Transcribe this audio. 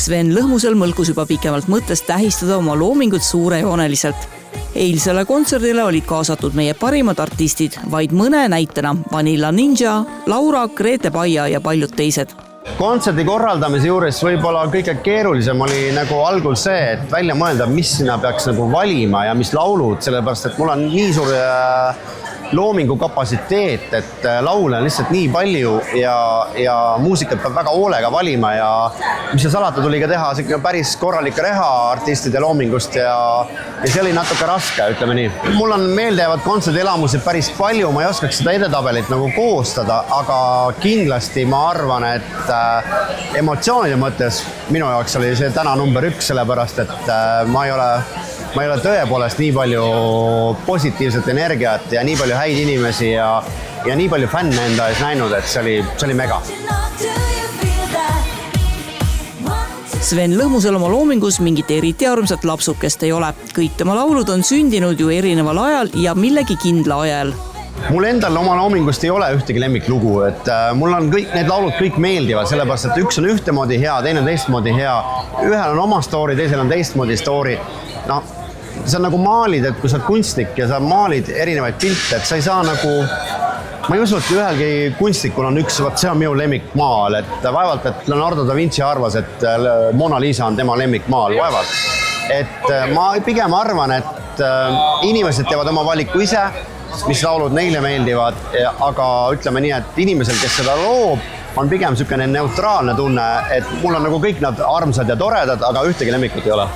Sven Lõhmusel mõlkus juba pikemalt mõttest tähistada oma loomingut suurejooneliselt. Eilsele kontserdile olid kaasatud meie parimad artistid, vaid mõne näitena Vanilla Ninja, Laura, Grete Paia ja paljud teised. Kontserdi korraldamise juures võib-olla kõige keerulisem oli nagu algul see, et välja mõelda, mis sinna peaks nagu valima ja mis laulud, sellepärast et mul on nii suur loomingu kapatsiteet, et laule on lihtsalt nii palju ja muusikat peab väga hoolega valima ja mis see salata tuli ka teha päris korralik reha artistide loomingust ja see oli natuke raske, ütleme nii. Mul on meeldejäävad kontserdielamusi päris palju, ma ei oskaks seda edetabelit nagu koostada, aga kindlasti ma arvan, et emotsioonide mõttes minu jaoks oli see täna number 1, sellepärast et ma ei ole tõepoolest nii palju positiivset energiat ja nii palju häid inimesi ja nii palju fänne enda ees näinud, et see oli mega. Sven Lõhmusel oma loomingus mingit eriti armsat lapsukest ei ole. Kõik tema laulud on sündinud ju erineval ajal ja millegi kindla ajal. Mul endal oma loomingust ei ole ühtegi lemmiklugu, et mul on kõik need laulud kõik meeldivad, sellepärast et üks on ühtemoodi hea, teine on teistmoodi hea. Ühel on oma story, teisel on teistmoodi story. No, see on nagu maalid, et kui sa oled kunstnik ja sa maalid erinevaid pilte, et sa ei saa nagu... Ma ei usu, et ühelgi kunstnikul on üks, see on minu lemmikmaal, et vaevalt, et Leonardo da Vinci arvas, et Mona Lisa on tema lemmikmaal, vaevalt. Et ma pigem arvan, et inimesed teevad oma valiku ise, mis laulud neile meeldivad, aga ütleme nii, et inimesel, kes seda loob, on pigem niisugune neutraalne tunne, et mul on nagu kõik nad armsad ja toredad, aga ühtegi lemmikut ei ole.